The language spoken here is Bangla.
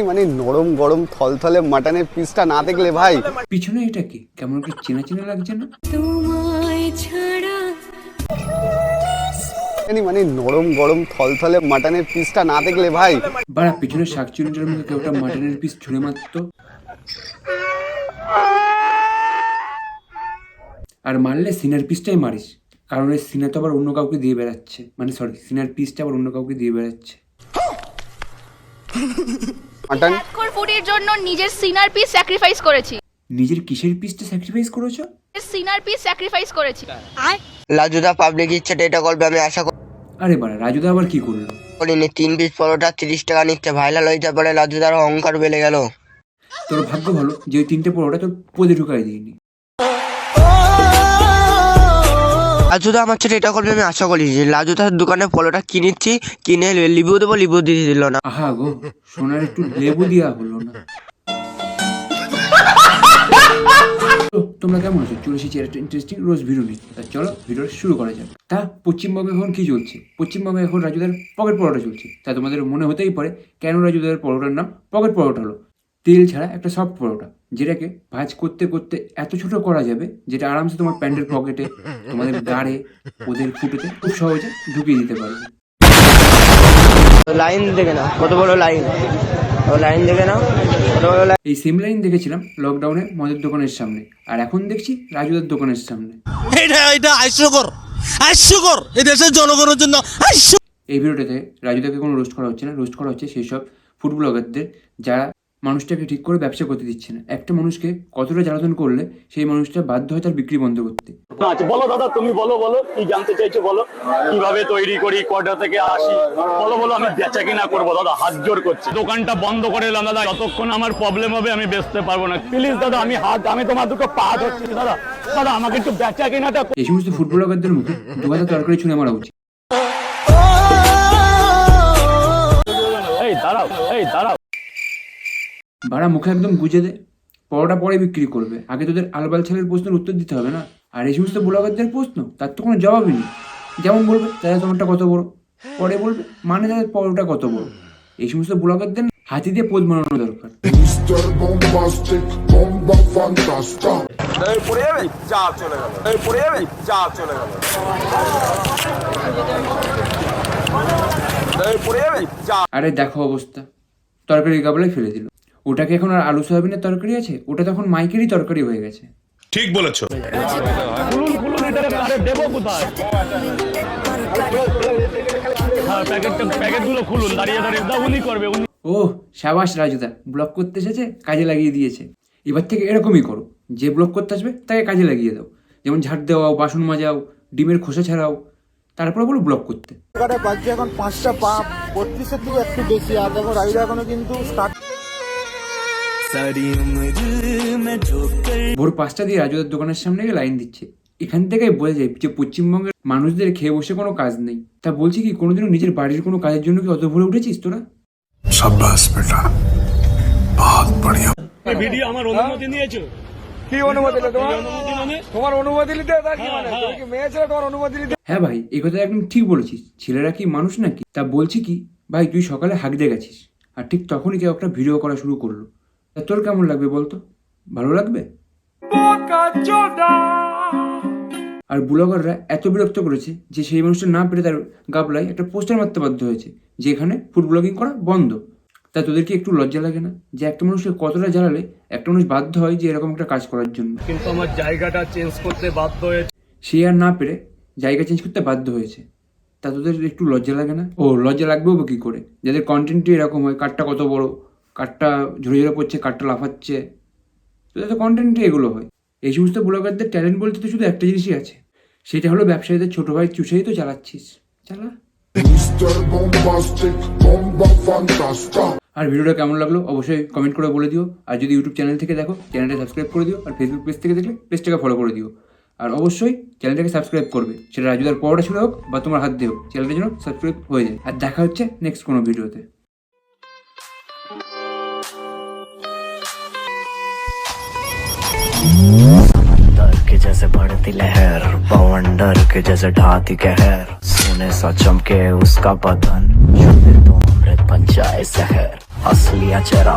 মানে নরম গরম থলথলে মাটনের পিসটা না দেখলে ভাই পিছনে এটা কি কেমন একটা চেনা চেনা লাগছে না? তোমায় ছাড়া মানে নরম গরম থলথলে মাটনের পিসটা না দেখলে ভাই বাড়া পিছনে শাকচুরিটার মধ্যে কেউ একটা মাটনের পিস ছুঁড়ে মারতো, আর মারলে সিনার পিসটাই মারিস, কারণ এই সিনা তো আবার অন্য কাউকে দিয়ে বেড়াচ্ছে, মানে সরি সিনার পিসটা আবার অন্য কাউকে দিয়ে বেড়াচ্ছে। মাটন ফুডের জন্য নিজের সিনার পিস স্যাক্রিফাইস করেছি। নিজের কিসের পিসটা স্যাক্রিফাইস করেছো? সিনার পিস স্যাক্রিফাইস করেছি। লাজুদা পাবলিক ইচ্ছেটা এটা করবে আমি আশা আরে বাড়া রাজুদা আবার কি করলো? করিনি। 3 পিস পরোটা 30 টাকা নিচ্ছে। ভাইরাল হয়ে যাওয়ার পরে লাজুদার অহংকার বেড়ে গেল। তোর ভাগ্য ভালো যে ওই 3টে পরোটা তোর পদে ঢুকাই দিইনি। লাজুদা আমার ছেলে এটা করবে আমি আশা করি। লাজুদার দোকানে পরোটা কিনেছি, কিনে লিবু দেবো, লিবু দিয়ে দিল না। আহা গো, সোনার একটু লেবু দেওয়া হলো না। তোমরা কেমন আছো? চলে এসেছি একটা ইন্টারেস্টিং রোজ ভিডিও নিয়ে। তা চলো ভিডিও শুরু করা যাক। তা পশ্চিমবঙ্গে এখন কি চলছে? পশ্চিমবঙ্গে এখন রাজুদার পকেট পরোটা চলছে। তা তোমাদের মনে হতেই পারে কেন রাজুদার পরোটার নাম পকেট পরোটা হলো। তেল ছাড়া একটা সফট পরোটা, যেটাকে ভাজ করতে করতে এত ছোট করা যাবে যেটা আরামসে তোমার প্যান্টের পকেটে, তোমাদের গাড়ে, ওদের ফুটেতে খুব সহজে ঢুকিয়ে দিতে পারবে। লাইন দেখে নাও কত বড় লাইন, লাইন দেখে নাও কত বড় লাইন। এই সেম লাইন দেখেছিলাম লকডাউনে মদের দোকানের সামনে, আর এখন দেখছি রাজুদার দোকানের সামনে। এটা হাস্যকর এই দেশের জনগণের জন্য। এই ভিডিওটাতে রাজুদাকে কোনো রোস্ট করা হচ্ছে না, রোস্ট করা হচ্ছে সেই সব ফুড ব্লগারদের যারা মানুষটাকে ঠিক করে ব্যবসা করতে দিচ্ছে না। একটা মানুষকে কতটা জ্বালাতন করলে সেই মানুষটা বাধ্য হয় তার বিক্রি বন্ধ করতে। আচ্ছা বলো দাদা, তুমি বলো কি জানতে চাইছো বলো, কিভাবে তৈরি করি, কটা থেকে আসি, বলো আমি বেচা কিনা করবো দাদা, হাত জোর করছি। দোকানটা বন্ধ করে এলাম দাদা, যতক্ষণ আমার প্রবলেম হবে আমি বেচতে পারবো না। প্লিজ দাদা, আমি তোমার দুটো পা ধরছি দাদা, আমাকে একটু বেচা কিনাটা। এই সমস্ত ফুড ব্লগারদের মুখে 2000 তরকারি ছুঁড়ে মারা উচিত। এই দাঁড়াও ভাড়া মুখে একদম গুজে দে, পরোটা পরে বিক্রি করবে, আগে তোদের আলবাল ছেলের প্রশ্নের উত্তর দিতে হবে না। আর এই সমস্ত ব্লগারদের প্রশ্ন তার তো কোনো জবাবই নেই। যেমন বলবে দাদা তোমারটা কত বড়, পরে বলবে মানে দাদা পরোটা কত বড়। এই সমস্ত ব্লগারদের হাতি দিয়ে পোজ বানানো দরকার। আরে দেখো অবস্থা, তরকারি গাবলায় ফেলে দিল। ওটাকে এখন আর আলু সয়াবিনের তরকারি আছে, ওটা তখন মাইকেরই তরকারি হয়ে গেছে। ঠিক বলেছো। দেবো কোথায়? প্যাকেটগুলো খুলুন, দাঁড়িয়ে উনি করবে। ও সাবাস রাজুদা, ব্লক করতে এসেছে কাজে লাগিয়ে দিয়েছে। এবার থেকে এরকমই করো, যে ব্লক করতে আসবে তাকে কাজে লাগিয়ে দাও। যেমন ঝাড় দেওয়াও, বাসন মাজাও, ডিমের খোসা ছাড়াও, তারপরে বলো ব্লক করতে। বাজছে এখন 5টা 32-এর থেকে একটু বেশি। আর দেখো রাইডার এখনো কিন্তু স্টার্ট। ভোর 5টা দিয়ে রাজুদার দোকানের সামনে গিয়ে লাইন দিচ্ছে। এখান থেকে বোঝা যায় যে পশ্চিমবঙ্গের মানুষদের খেয়ে বসে কোনো কাজ নেই। তা বলছি কি, কোনোদিনও নিজের বাড়ির কোনো কাজের জন্য কি অত ভরে উঠেছিস তোরা? শাবাশ বেটা, বহুত বড়িয়া। ভিডিও আমার অনুমতি নিয়েছো? কি অনুমতি দিলে তোমার অনুমতি নিতে কি মানে তুমি কি মেয়ে ছেলে, তোমার অনুমতি নিতে? হ্যাঁ ভাই, এই কথা একদম ঠিক বলেছিস। ছেলেরা কি মানুষ নাকি? তা বলছি কি ভাই, তুই সকালে হাঁকতে গেছিস আর ঠিক তখনই কেউ একটা ভিডিও করা শুরু করলো। তা তোর কেমন লাগবে বলতো? ভালো লাগবে? আর ব্লগাররা এত বিরক্ত করেছে যে সেই মানুষটা না পেরে তার গাবলায় একটা পোস্টার মারতে বাধ্য হয়েছে যে এখানে ফুড ব্লগিং করা বন্ধ। তা তোদের কি একটু লজ্জা লাগে না যে একটা মানুষকে কতটা জ্বালালে একটা মানুষ বাধ্য হয় যে এরকম একটা কাজ করার জন্য? কিন্তু আমার জায়গাটা চেঞ্জ করতে বাধ্য হয়েছে। সে আর না পেরে জায়গা চেঞ্জ করতে বাধ্য হয়েছে। তা তোদের একটু লজ্জা লাগে না? ও লজ্জা লাগবেও বা কী করে, যাদের কন্টেন্টই এরকম হয়, কাঠটা কত বড়, কাঠটা ঝরে ঝরে পড়ছে, কাঠটা লাফাচ্ছে, তোদের তো কন্টেন্টই এগুলো হয়। এই সমস্ত ব্লগারদের ট্যালেন্ট বলতে তো শুধু একটা জিনিসই আছে, সেটা হলো ব্যবসায়ীদের ছোটো ভাই চুষেই তো চালাচ্ছিস, চালা। আর ভিডিওটা কেমন লাগলো অবশ্যই কমেন্ট করে বলে দিও। আর যদি ইউটিউব চ্যানেল থেকে দেখো চ্যানেলটা সাবস্ক্রাইব করে দিও, আর ফেসবুক পেজ থেকে দেখলে পেজটাকে ফলো করে দিও। আর অবশ্যই চ্যানেলটাকে সাবস্ক্রাইব করবে, সেটা রাজুদার পরোটা ছুড়ে হোক বা তোমার হাত দিয়ে হোক, চ্যানেলটার জন্য সাবস্ক্রাইব হয়ে যায়। আর দেখা হচ্ছে নেক্সট কোনো ভিডিওতে। के जैसे बढ़ती लहर, बवंडर के जैसे ढाती कहर, सोने सा चमके उसका बदन, तो अमृत बन जाए शहर। असलिया चेहरा